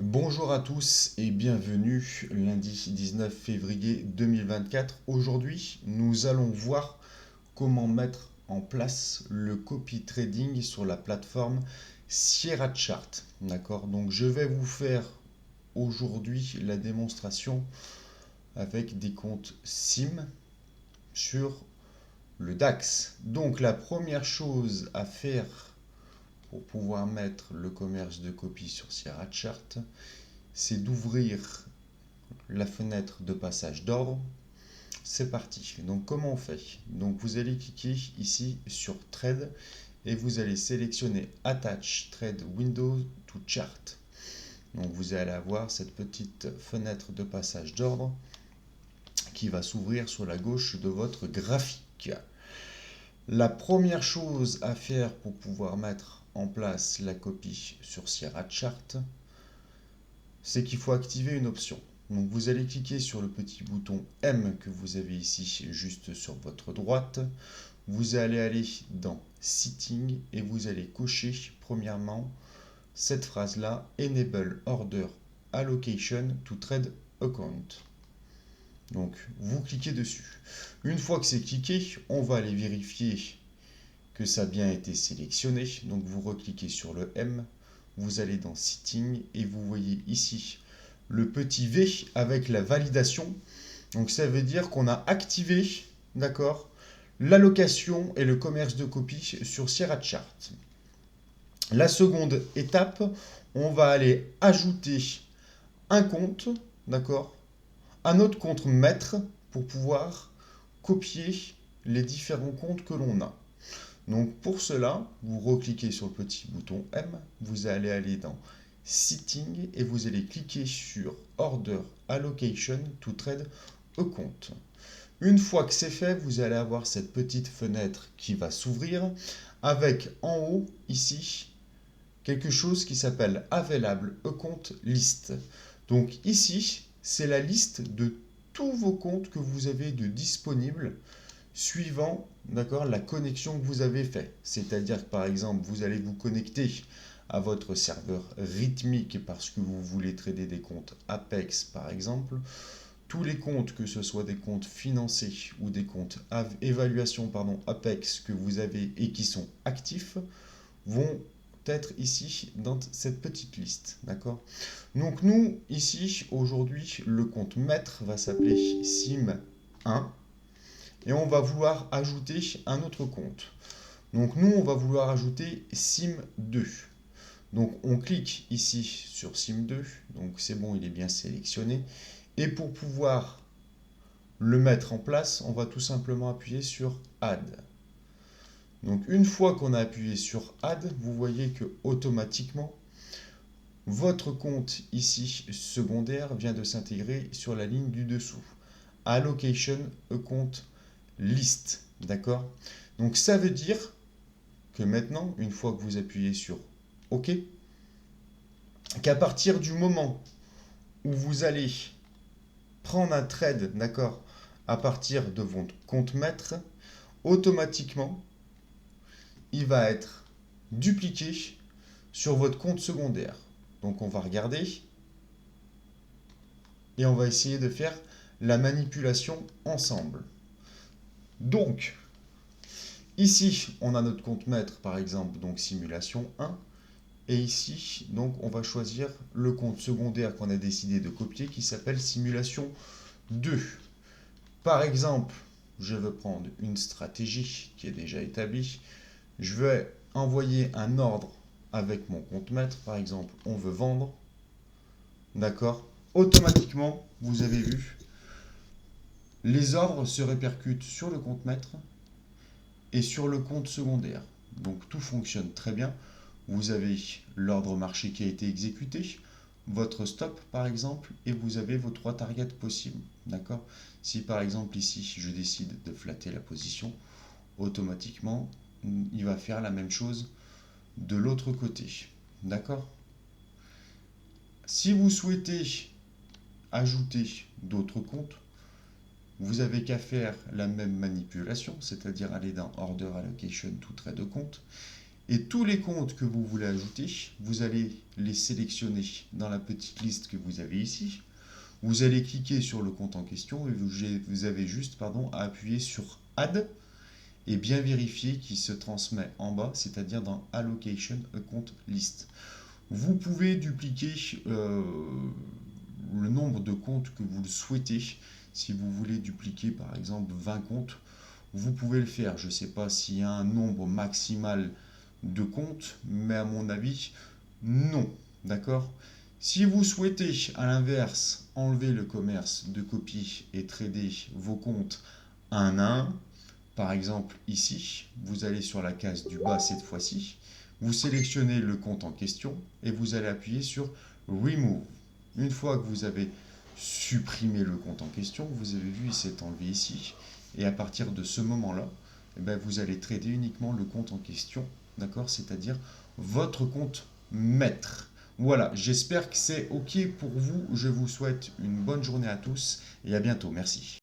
Bonjour à tous et bienvenue lundi 19 février 2024. Aujourd'hui, nous allons voir comment mettre en place le copy trading sur la plateforme Sierra Chart. D'accord? Donc je vais vous faire aujourd'hui la démonstration avec des comptes SIM sur le DAX. Donc la première chose à faire pour pouvoir mettre le commerce de copie sur Sierra Chart, c'est d'ouvrir la fenêtre de passage d'ordre. C'est parti. Donc comment on fait? Donc vous allez cliquer ici sur Trade et vous allez sélectionner Attach Trade Window to Chart. Donc vous allez avoir cette petite fenêtre de passage d'ordre qui va s'ouvrir sur la gauche de votre graphique. La première chose à faire pour pouvoir mettre en place la copie sur Sierra Chart, c'est qu'il faut activer une option. Donc vous allez cliquer sur le petit bouton M que vous avez ici juste sur votre droite. Vous allez aller dans Setting et vous allez cocher premièrement cette phrase-là, Enable Order Allocation to Trade Account. Donc vous cliquez dessus. Une fois que c'est cliqué, on va aller vérifier que ça a bien été sélectionné. Donc vous recliquez sur le M, vous allez dans Setting et vous voyez ici le petit V avec la validation. Donc ça veut dire qu'on a activé, d'accord, l'allocation et le commerce de copie sur Sierra Chart. La seconde étape, on va aller ajouter un compte, d'accord, un autre compte maître pour pouvoir copier les différents comptes que l'on a. Donc pour cela, vous recliquez sur le petit bouton M, vous allez aller dans Setting et vous allez cliquer sur Order Allocation to Trade Account. Une fois que c'est fait, vous allez avoir cette petite fenêtre qui va s'ouvrir avec en haut ici quelque chose qui s'appelle Available Account List. Donc ici, c'est la liste de tous vos comptes que vous avez de disponibles suivant, d'accord, la connexion que vous avez fait. C'est-à-dire que par exemple, vous allez vous connecter à votre serveur rythmique parce que vous voulez trader des comptes Apex par exemple. Tous les comptes, que ce soit des comptes financés ou des comptes évaluation Apex que vous avez et qui sont actifs, vont être ici dans cette petite liste. D'accord? Donc nous, ici, aujourd'hui, le compte maître va s'appeler SIM1 et on va vouloir ajouter un autre compte. Donc nous, on va vouloir ajouter SIM2. Donc on clique ici sur SIM2, donc c'est bon, il est bien sélectionné. Et pour pouvoir le mettre en place, on va tout simplement appuyer sur Add. Donc une fois qu'on a appuyé sur Add, vous voyez que automatiquement, votre compte ici secondaire vient de s'intégrer sur la ligne du dessous. Allocation Account List. D'accord? Donc ça veut dire que maintenant, une fois que vous appuyez sur OK, qu'à partir du moment où vous allez prendre un trade, d'accord, à partir de votre compte maître, automatiquement, il va être dupliqué sur votre compte secondaire. Donc on va regarder et on va essayer de faire la manipulation ensemble. Donc, ici, on a notre compte maître, par exemple, donc simulation 1. Et ici, donc, on va choisir le compte secondaire qu'on a décidé de copier qui s'appelle simulation 2. Par exemple, je veux prendre une stratégie qui est déjà établie. Je vais envoyer un ordre avec mon compte maître. Par exemple, on veut vendre. D'accord? Automatiquement, vous avez vu, les ordres se répercutent sur le compte maître et sur le compte secondaire. Donc tout fonctionne très bien. Vous avez l'ordre marché qui a été exécuté, votre stop par exemple, et vous avez vos 3 targets possibles. D'accord? Si par exemple ici je décide de flatter la position, automatiquement il va faire la même chose de l'autre côté. D'accord? Si vous souhaitez ajouter d'autres comptes, vous avez qu'à faire la même manipulation, c'est-à-dire aller dans Order Allocation to Trade Account, Et tous les comptes que vous voulez ajouter, vous allez les sélectionner dans la petite liste que vous avez ici. Vous allez cliquer sur le compte en question et vous avez juste à appuyer sur Add et bien vérifier qu'il se transmet en bas, c'est-à-dire dans Allocation Account List. Vous pouvez dupliquer le nombre de comptes que vous le souhaitez. Si vous voulez dupliquer par exemple 20 comptes, vous pouvez le faire. Je ne sais pas s'il y a un nombre maximal de comptes, mais à mon avis, non. D'accord? Si vous souhaitez, à l'inverse, enlever le commerce de copie et trader vos comptes un à un, par exemple ici, vous allez sur la case du bas cette fois-ci, vous sélectionnez le compte en question et vous allez appuyer sur Remove. Une fois que vous avez supprimé le compte en question, vous avez vu, il s'est enlevé ici. Et à partir de ce moment-là, vous allez trader uniquement le compte en question, d'accord? C'est-à-dire votre compte maître. Voilà, j'espère que c'est OK pour vous. Je vous souhaite une bonne journée à tous et à bientôt. Merci.